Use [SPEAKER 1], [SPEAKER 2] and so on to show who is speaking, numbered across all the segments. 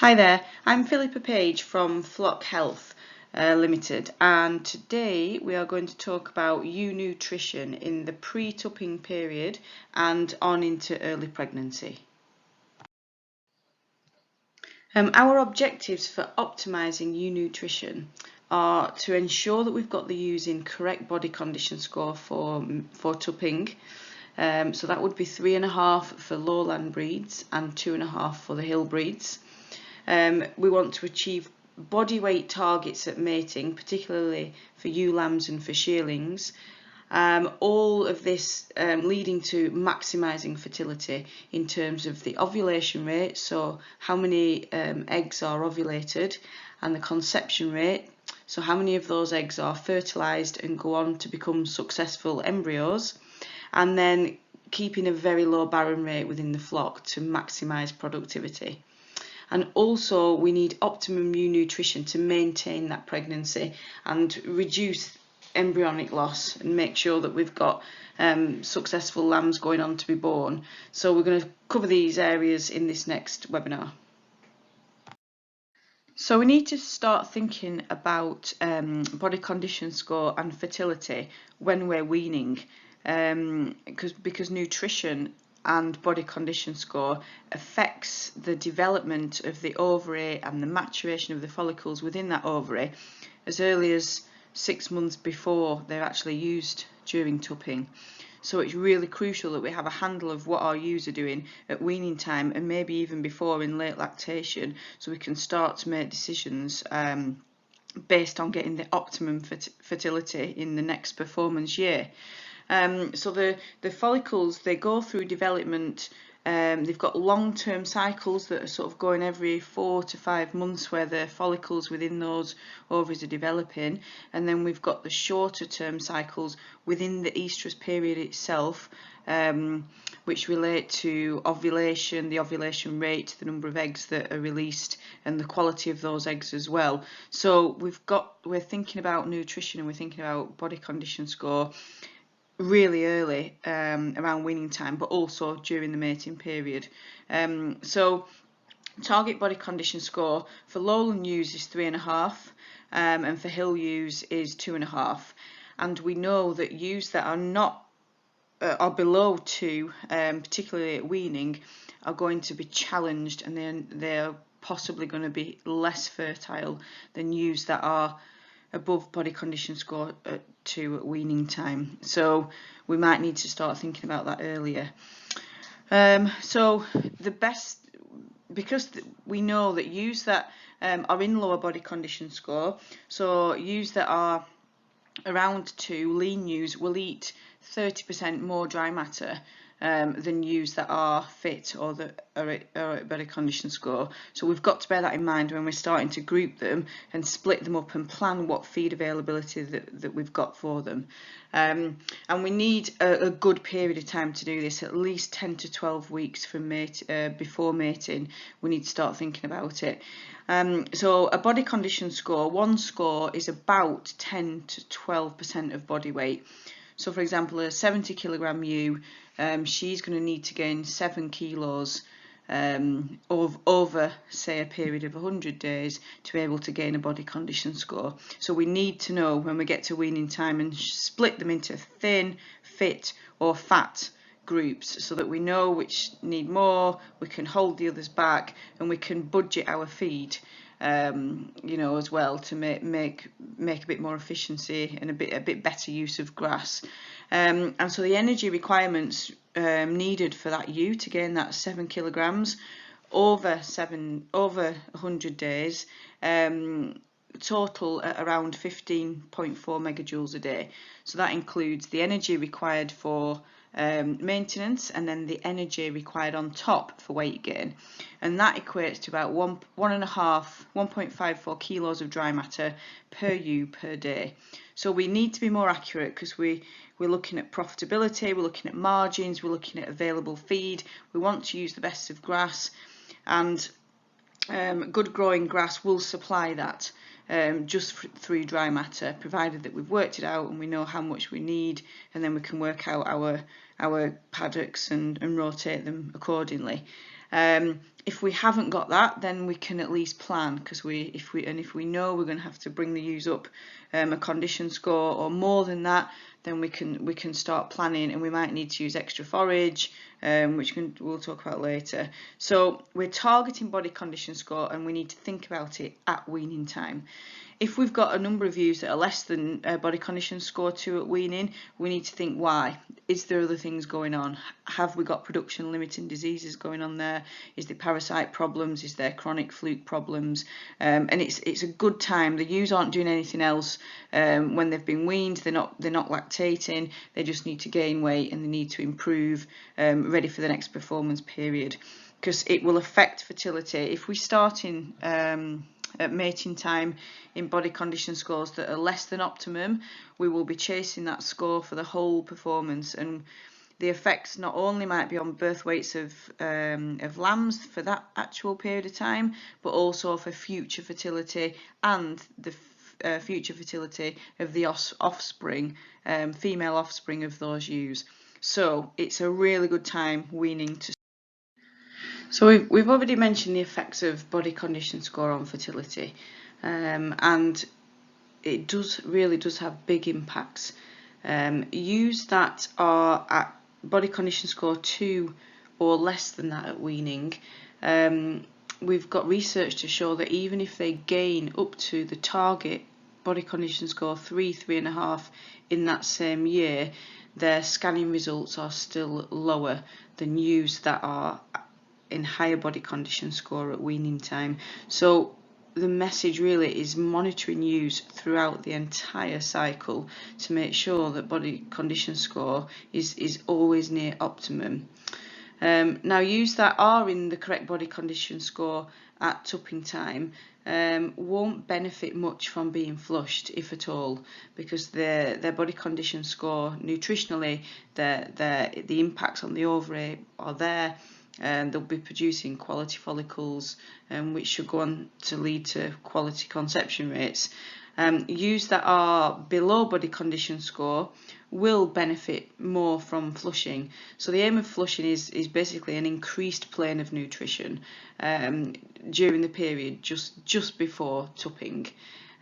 [SPEAKER 1] Hi there, I'm Philippa Page from Flock Health Limited, and today we are going to talk about ewe nutrition in the pre-tupping period and on into early pregnancy. Our objectives for optimising ewe nutrition are to ensure that we've got the ewes in correct body condition score for tupping. So that would be 3.5 for lowland breeds and 2.5 for the hill breeds. We want to achieve body weight targets at mating, particularly for ewe lambs and for shearlings. All of this leading to maximising fertility in terms of the ovulation rate, so how many eggs are ovulated, and the conception rate, so how many of those eggs are fertilised and go on to become successful embryos, and then keeping a very low barren rate within the flock to maximise productivity. And also we need optimum ewe nutrition to maintain that pregnancy and reduce embryonic loss and make sure that we've got successful lambs going on to be born. So we're going to cover these areas in this next webinar. So we need to start thinking about body condition score and fertility when we're weaning, because nutrition and body condition score affects the development of the ovary and the maturation of the follicles within that ovary as early as 6 months before they're actually used during tupping. So it's really crucial that we have a handle of what our ewes are doing at weaning time and maybe even before in late lactation, so we can start to make decisions based on getting the optimum fertility in the next performance year. So the follicles, they go through development. They've got long-term cycles that are sort of going every 4 to 5 months where the follicles within those ovaries are developing, and then we've got the shorter term cycles within the estrus period itself, which relate to ovulation, the ovulation rate, the number of eggs that are released, and the quality of those eggs as well. So we're thinking about nutrition and we're thinking about body condition score really early around weaning time, but also during the mating period. So target body condition score for lowland ewes is 3.5, and for hill ewes is 2.5. And we know that ewes that are not are below 2, particularly at weaning, are going to be challenged, and they're possibly going to be less fertile than ewes that are above body condition score 2 at weaning time. So we might need to start thinking about that earlier. So the best, because we know that ewes that are in lower body condition score, so ewes that are around 2, lean ewes, will eat 30% more dry matter than ewes that are fit or that are at body condition score. So we've got to bear that in mind when we're starting to group them and split them up and plan what feed availability that we've got for them. And we need a good period of time to do this, at least 10 to 12 weeks from before mating. We need to start thinking about it. So a body condition score, one score is about 10 to 12% of body weight. So for example, a 70 kilogram ewe, she's going to need to gain 7 kilos over, say, a period of 100 days to be able to gain a body condition score. So we need to know when we get to weaning time and split them into thin, fit or fat groups, so that we know which need more, we can hold the others back, and we can budget our feed as well, to make a bit more efficiency and a bit better use of grass. And so the energy requirements needed for that ewe to gain that 7 kilograms over 100 days total at around 15.4 megajoules a day. So that includes the energy required for maintenance, and then the energy required on top for weight gain, and that equates to about 1.54 kilos of dry matter per ewe per day. So we need to be more accurate, because we're looking at profitability, we're looking at margins, we're looking at available feed. We want to use the best of grass, and good growing grass will supply that just through dry matter, provided that we've worked it out and we know how much we need, and then we can work out our paddocks and rotate them accordingly. If we haven't got that, then we can at least plan, because if we know we're going to have to bring the ewes up a condition score or more than that, then we can start planning, and we might need to use extra forage, which we'll talk about later. So we're targeting body condition score, and we need to think about it at weaning time. If we've got a number of ewes that are less than body condition score 2 at weaning, we need to think why. Is there other things going on? Have we got production limiting diseases going on there? Is there parasite problems? Is there chronic fluke problems? And it's a good time. The ewes aren't doing anything else when they've been weaned. They're not lactating. They just need to gain weight, and they need to improve, ready for the next performance period, because it will affect fertility. If we start in at mating time in body condition scores that are less than optimum, we will be chasing that score for the whole performance, and the effects not only might be on birth weights of lambs for that actual period of time, but also for future fertility and the future fertility of the offspring, female offspring of those ewes. So it's a really good time weaning to. So we've already mentioned the effects of body condition score on fertility, and it really does have big impacts. Ewes that are at body condition score 2 or less than that at weaning, we've got research to show that even if they gain up to the target body condition score 3, 3.5 in that same year, their scanning results are still lower than ewes that are in higher body condition score at weaning time. So the message really is monitoring ewes throughout the entire cycle to make sure that body condition score is always near optimum. Now, ewes that are in the correct body condition score at tupping time won't benefit much from being flushed, if at all, because their body condition score nutritionally, the impacts on the ovary are there. They'll be producing quality follicles, which should go on to lead to quality conception rates. Ewes that are below body condition score will benefit more from flushing. So the aim of flushing is basically an increased plane of nutrition during the period just before tupping.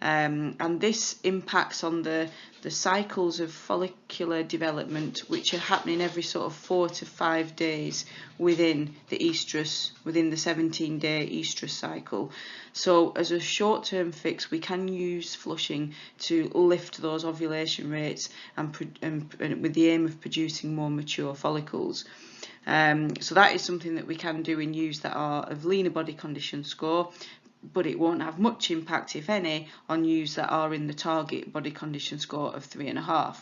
[SPEAKER 1] And this impacts on the cycles of follicular development, which are happening every sort of 4 to 5 days within the estrus, within the 17-day estrus cycle. So as a short-term fix, we can use flushing to lift those ovulation rates and with the aim of producing more mature follicles. So that is something that we can do in ewes that are of leaner body condition score, but it won't have much impact, if any, on ewes that are in the target body condition score of 3.5.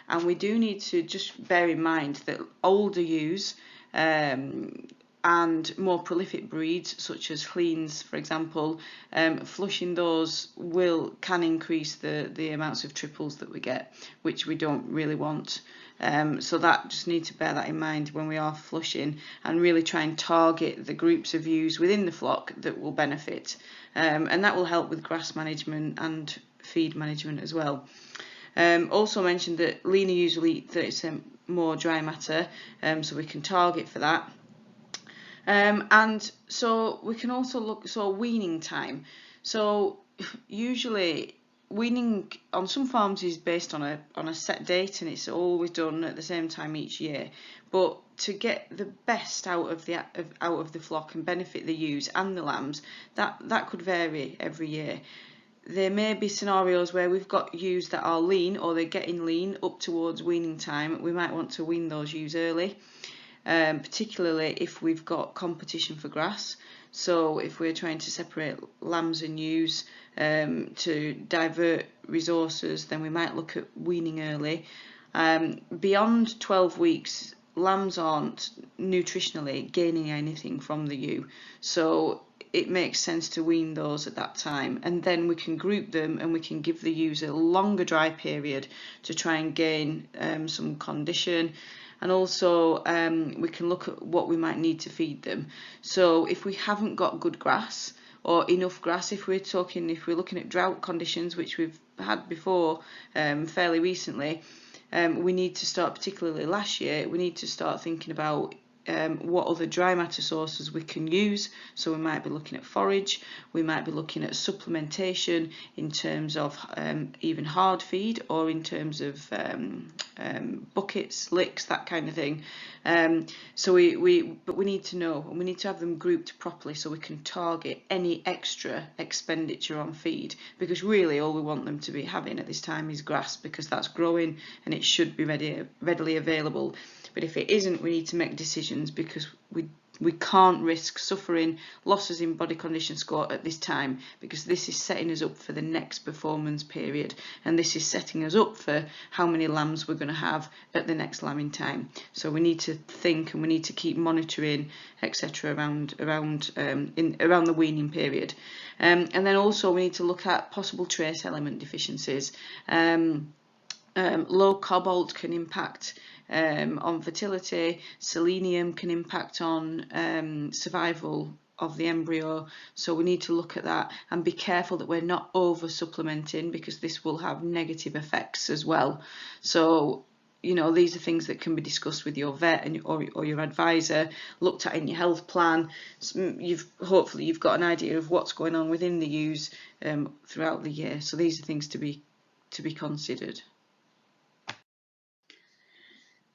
[SPEAKER 1] And we do need to just bear in mind that older ewes and more prolific breeds, such as Cleans, for example, flushing those can increase the amounts of triples that we get, which we don't really want. So that just need to bear that in mind when we are flushing, and really try and target the groups of ewes within the flock that will benefit, and that will help with grass management and feed management as well. Also mentioned that leaner ewes will eat 30% more dry matter, so we can target for that. And so we can also look, weaning time. So usually weaning on some farms is based on a set date, and it's always done at the same time each year. But to get the best out of the flock and benefit the ewes and the lambs, that could vary every year. There may be scenarios where we've got ewes that are lean, or they're getting lean up towards weaning time. We might want to wean those ewes early, particularly if we've got competition for grass. So if we're trying to separate lambs and ewes to divert resources, then we might look at weaning early. Beyond 12 weeks, lambs aren't nutritionally gaining anything from the ewe, so it makes sense to wean those at that time, and then we can group them and we can give the ewes a longer dry period to try and gain some condition. And also we can look at what we might need to feed them. So if we haven't got good grass or enough grass, if we're looking at drought conditions, which we've had before fairly recently, we need to start, particularly last year, we need to start thinking about what other dry matter sources we can use. So we might be looking at forage, we might be looking at supplementation in terms of even hard feed, or in terms of buckets, licks, that kind of thing. But we need to know, and we need to have them grouped properly so we can target any extra expenditure on feed, because really all we want them to be having at this time is grass, because that's growing and it should be readily available. But if it isn't, we need to make decisions, because we can't risk suffering losses in body condition score at this time, because this is setting us up for the next performance period, and this is setting us up for how many lambs we're going to have at the next lambing time. So we need to think, and we need to keep monitoring, etc., around the weaning period. And then also we need to look at possible trace element deficiencies. Low cobalt can impact on fertility. Selenium can impact on survival of the embryo, so we need to look at that and be careful that we're not over supplementing, because this will have negative effects as well. So these are things that can be discussed with your vet or your advisor, looked at in your health plan. Hopefully you've got an idea of what's going on within the ewes throughout the year. So these are things to be considered.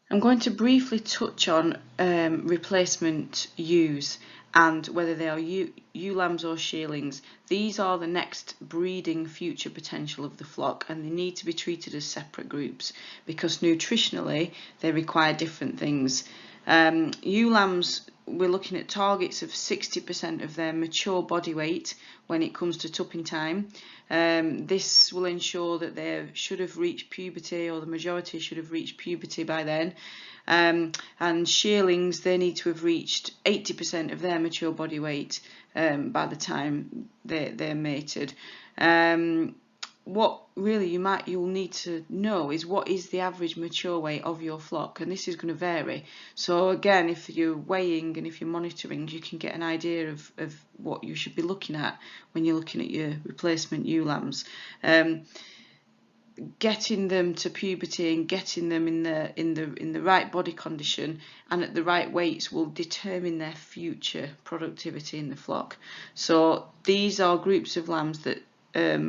[SPEAKER 1] I'm going to briefly touch on replacement ewes and whether they are ewe lambs or shearlings. These are the next breeding future potential of the flock, and they need to be treated as separate groups because nutritionally they require different things. Ewe lambs, we're looking at targets of 60% of their mature body weight when it comes to tupping time. This will ensure that they should have reached puberty, or the majority should have reached puberty by then. And shearlings, they need to have reached 80% of their mature body weight by the time they're mated. What really you'll need to know is what is the average mature weight of your flock, and this is going to vary. So again, if you're weighing and if you're monitoring, you can get an idea of what you should be looking at when you're looking at your replacement ewe lambs. Getting them to puberty and getting them in the right body condition and at the right weights will determine their future productivity in the flock. So these are groups of lambs that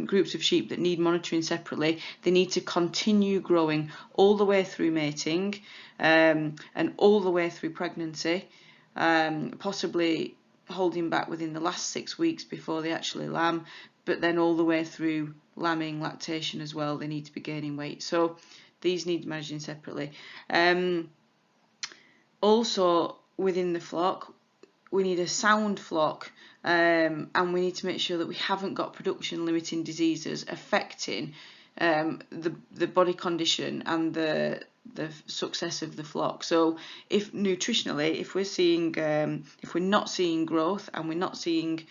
[SPEAKER 1] groups of sheep that need monitoring separately. They need to continue growing all the way through mating and all the way through pregnancy, possibly holding back within the last 6 weeks before they actually lamb, but then all the way through lambing, lactation as well. They need to be gaining weight. So these need managing separately. Also within the flock, we need a sound flock, and we need to make sure that we haven't got production limiting diseases affecting the body condition and the success of the flock. So if nutritionally, if we're not seeing growth and we're not seeing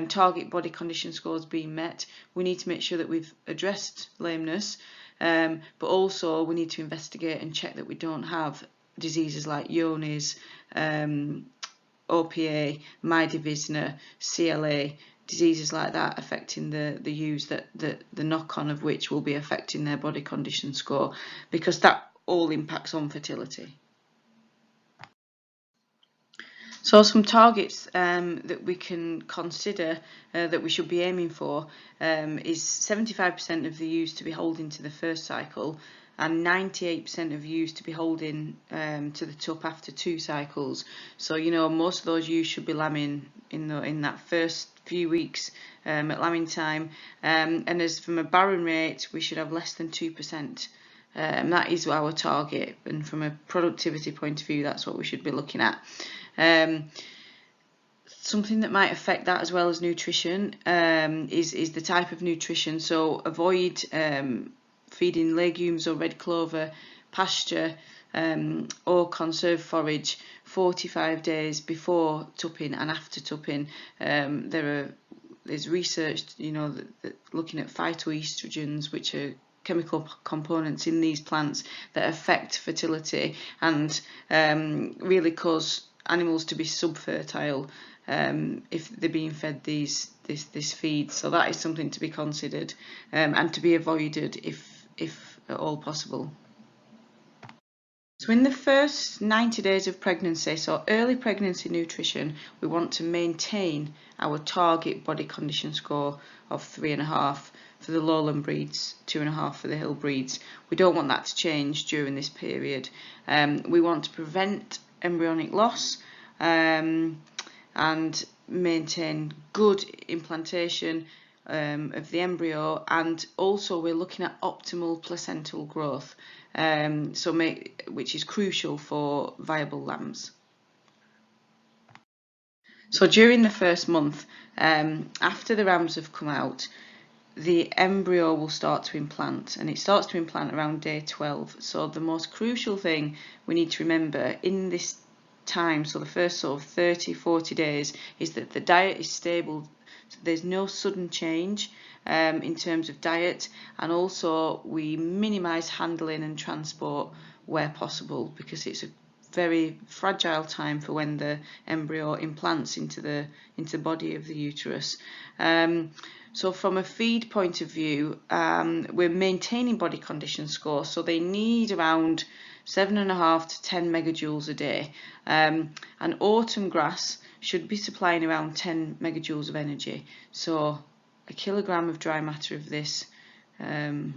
[SPEAKER 1] target body condition scores being met, we need to make sure that we've addressed lameness, but also we need to investigate and check that we don't have diseases like Johne's, OPA, Mydivisner, CLA, diseases like that affecting the ewes, that the knock-on of which will be affecting their body condition score, because that all impacts on fertility. So some targets that we can consider that we should be aiming for is 75% of the ewes to be holding to the first cycle, and 98% of ewes to be holding to the tup after 2 cycles. So most of those ewes should be lambing in that first few weeks at lambing time, and as from a barren rate, we should have less than 2%. That is our target, and from a productivity point of view, that's what we should be looking at. Something that might affect that as well as nutrition is the type of nutrition. So avoid feeding legumes or red clover, pasture, or conserved forage 45 days before tupping and after tupping. There's research, that looking at phytoestrogens, which are chemical components in these plants that affect fertility and really cause animals to be subfertile if they're being fed this feed. So that is something to be considered and to be avoided if at all possible. So in the first 90 days of pregnancy, so early pregnancy nutrition, we want to maintain our target body condition score of 3.5 for the lowland breeds, 2.5 for the hill breeds. We don't want that to change during this period. We want to prevent embryonic loss and maintain good implantation of the embryo, and also we're looking at optimal placental growth, which is crucial for viable lambs. So during the first month, after the rams have come out, the embryo will start to implant, and it starts to implant around day 12. So the most crucial thing we need to remember in this time, so the first sort of 30-40 days, is that the diet is stable. So there's no sudden change in terms of diet, and also we minimise handling and transport where possible, because it's a very fragile time for when the embryo implants into the body of the uterus. So from a feed point of view, we're maintaining body condition score, so they need around 7.5 to 10 megajoules a day. And autumn grass should be supplying around 10 megajoules of energy. So a kilogram of dry matter of this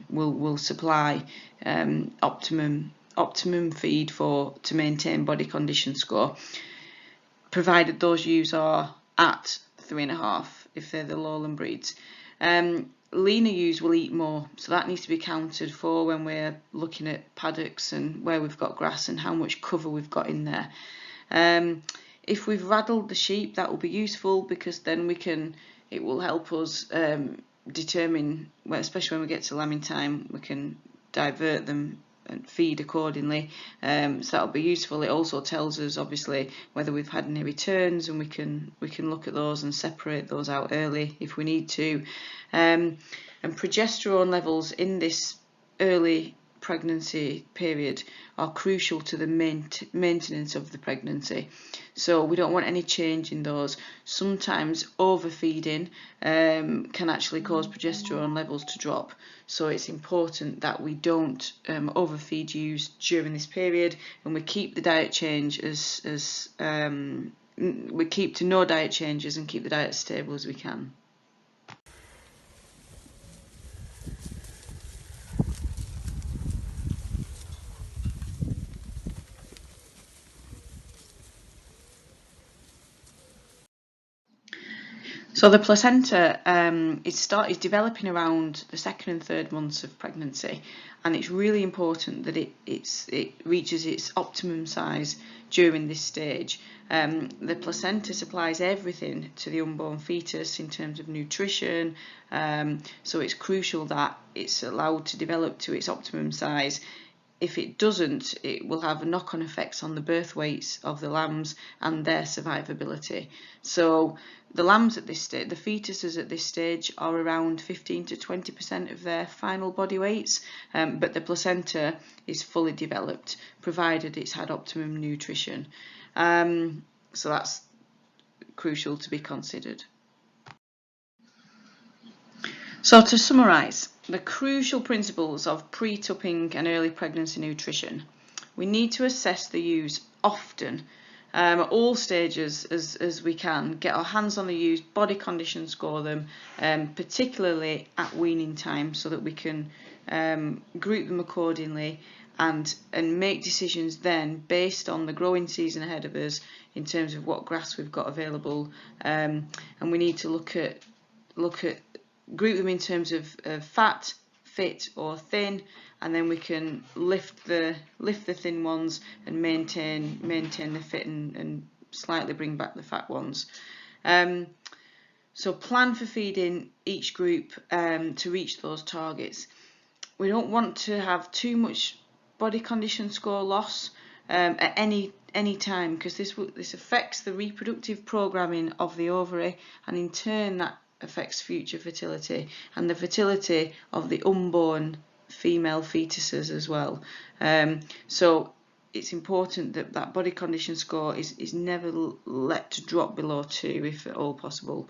[SPEAKER 1] will supply optimum feed to maintain body condition score, provided those ewes are at 3.5 if they're the lowland breeds. Leaner ewes will eat more, so that needs to be accounted for when we're looking at paddocks and where we've got grass and how much cover we've got in there. If we've raddled the sheep, that will be useful, because then it will help us determine, well, especially when we get to lambing time, we can divert them and feed accordingly, so that'll be useful. It also tells us obviously whether we've had any returns, and we can look at those and separate those out early if we need to. And progesterone levels in this early pregnancy period are crucial to the maintenance of the pregnancy, so we don't want any change in those. Sometimes overfeeding can actually cause progesterone levels to drop, so it's important that we don't overfeed ewes during this period, and we keep the diet change we keep to no diet changes and keep the diet as stable as we can. So the placenta is developing around the 2nd and 3rd months of pregnancy, and it's really important that it reaches its optimum size during this stage. The placenta supplies everything to the unborn fetus in terms of nutrition, so it's crucial that it's allowed to develop to its optimum size. If it doesn't, it will have knock-on effects on the birth weights of the lambs and their survivability. So the lambs at this stage, the fetuses at this stage, are around 15 to 20% of their final body weights, but the placenta is fully developed, provided it's had optimum nutrition. So that's crucial to be considered. So to summarise, the crucial principles of pre-tupping and early pregnancy nutrition. We need to assess the ewes often, at all stages as we can, get our hands on the ewes, body condition score them, particularly at weaning time, so that we can group them accordingly and make decisions then based on the growing season ahead of us in terms of what grass we've got available, and we need to look at group them in terms of fat, fit or thin, and then we can lift the thin ones and maintain the fit and slightly bring back the fat ones. So plan for feeding each group to reach those targets. We don't want to have too much body condition score loss at any time, because this affects the reproductive programming of the ovary, and in turn that affects future fertility and the fertility of the unborn female fetuses as well. So it's important that that body condition score is never let to drop below 2 if at all possible.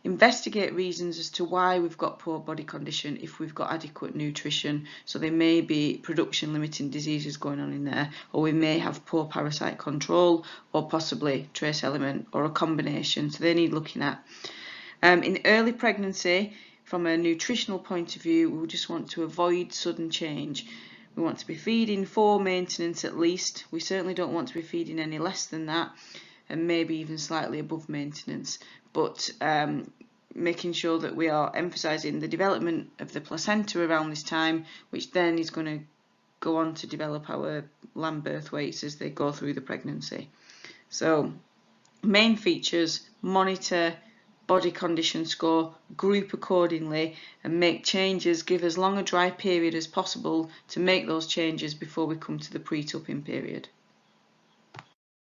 [SPEAKER 1] Investigate reasons as to why we've got poor body condition if we've got adequate nutrition. So there may be production limiting diseases going on in there, or we may have poor parasite control, or possibly trace element, or a combination. So they need looking at. In early pregnancy, from a nutritional point of view, we just want to avoid sudden change. We want to be feeding for maintenance at least. We certainly don't want to be feeding any less than that, and maybe even slightly above maintenance. But making sure that we are emphasising the development of the placenta around this time, which then is going to go on to develop our lamb birth weights as they go through the pregnancy. So main features: monitor body condition score, group accordingly, and make changes. Give as long a dry period as possible to make those changes before we come to the pre-tupping period.